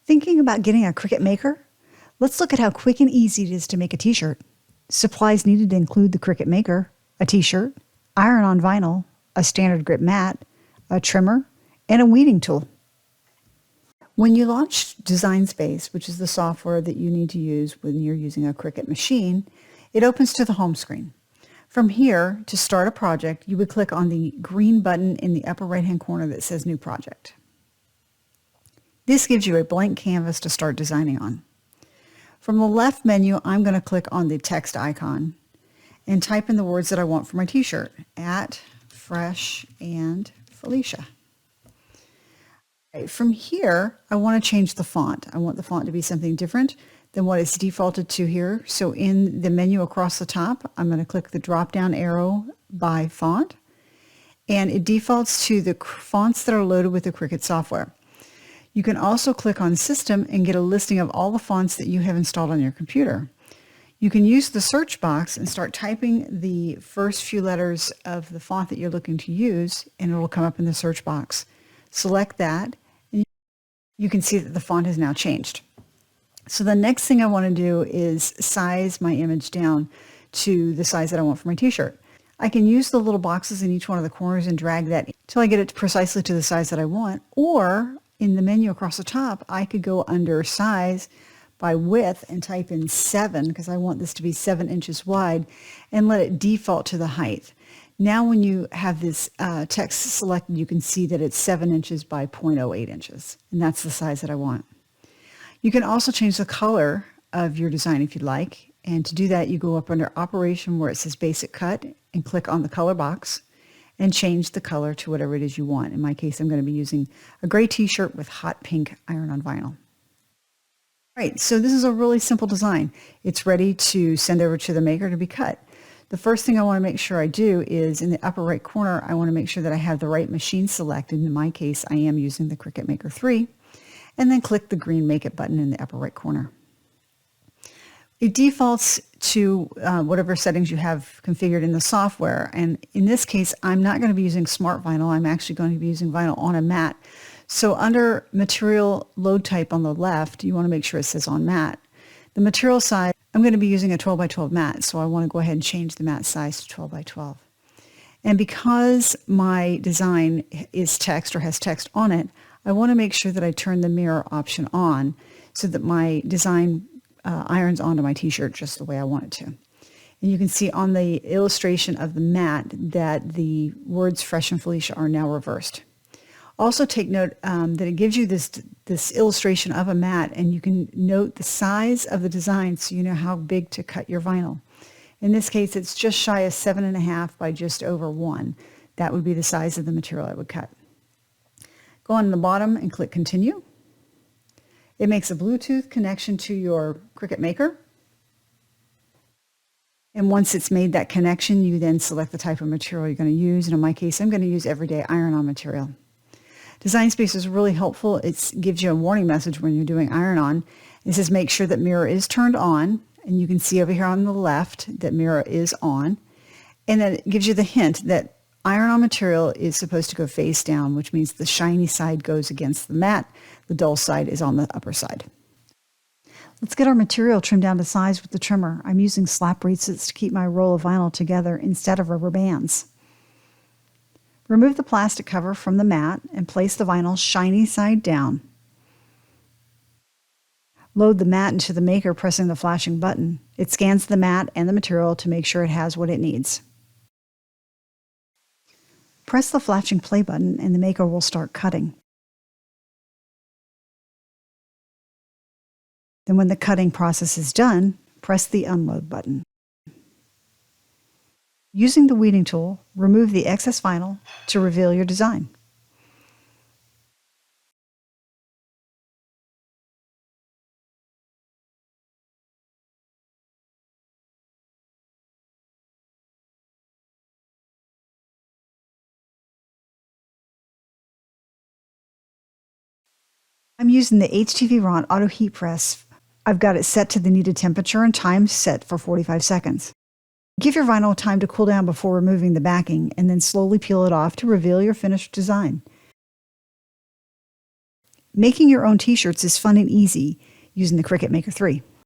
Thinking about getting a Cricut Maker? Let's look at how quick and easy it is to make a t-shirt. Supplies needed include the Cricut Maker, a t-shirt, iron-on vinyl, a standard grip mat, a trimmer, and a weeding tool. When you launch Design Space, which is the software that you need to use when you're using a Cricut machine, it opens to the home screen. From here, to start a project, you would click on the green button in the upper right-hand corner that says New Project. This gives you a blank canvas to start designing on. From the left menu, I'm going to click on the text icon and type in the words that I want for my t-shirt, at Fresh and Felicia. From here, I want to change the font. I want the font to be something different than what is defaulted to here. So in the menu across the top, I'm going to click the drop-down arrow by font, and it defaults to the fonts that are loaded with the Cricut software. You can also click on System and get a listing of all the fonts that you have installed on your computer. You can use the search box and start typing the first few letters of the font that you're looking to use, and it will come up in the search box. Select that, and you can see that the font has now changed. So the next thing I want to do is size my image down to the size that I want for my t-shirt. I can use the little boxes in each one of the corners and drag that until I get it precisely to the size that I want, or in the menu across the top, I could go under size by width and type in 7 because I want this to be 7 inches wide, and let it default to the height. Now when you have this text selected, you can see that it's 7 inches by 0.08 inches, and that's the size that I want. You can also change the color of your design if you'd like, and to do that you go up under Operation where it says Basic Cut and click on the color box and change the color to whatever it is you want. In my case, I'm going to be using a gray t-shirt with hot pink iron-on vinyl. All right, so this is a really simple design. It's ready to send over to the maker to be cut. The first thing I want to make sure I do is in the upper right corner, I want to make sure that I have the right machine selected. In my case, I am using the Cricut Maker 3, and then click the green Make It button in the upper right corner. It defaults to whatever settings you have configured in the software, and in this case I'm not going to be using smart vinyl. I'm actually going to be using vinyl on a mat. So under material load type on the left, you want to make sure it says on mat. The material size, I'm going to be using a 12 by 12 mat, so I want to go ahead and change the mat size to 12 by 12. And because my design is text or has text on it, I want to make sure that I turn the mirror option on so that my design irons onto my t-shirt just the way I want it to. And you can see on the illustration of the mat that the words Fresh and Felicia are now reversed. Also take note that it gives you this illustration of a mat, and you can note the size of the design so you know how big to cut your vinyl. In this case, it's just shy of 7.5 by just over 1. That would be the size of the material I would cut. Go on the bottom and click Continue. It makes a Bluetooth connection to your Cricut Maker. And once it's made that connection, you then select the type of material you're going to use. And in my case, I'm going to use everyday iron-on material. Design Space is really helpful. It gives you a warning message when you're doing iron-on. It says make sure that mirror is turned on. And you can see over here on the left that mirror is on. And then it gives you the hint that iron-on material is supposed to go face down, which means the shiny side goes against the mat. The dull side is on the upper side. Let's get our material trimmed down to size with the trimmer. I'm using slap resets to keep my roll of vinyl together instead of rubber bands. Remove the plastic cover from the mat and place the vinyl shiny side down. Load the mat into the maker pressing the flashing button. It scans the mat and the material to make sure it has what it needs. Press the flashing play button and the maker will start cutting. Then when the cutting process is done, press the unload button. Using the weeding tool, remove the excess vinyl to reveal your design. I'm using the HTVRONT auto heat press. I've got it set to the needed temperature and time set for 45 seconds. Give your vinyl time to cool down before removing the backing, and then slowly peel it off to reveal your finished design. Making your own t-shirts is fun and easy using the Cricut Maker 3.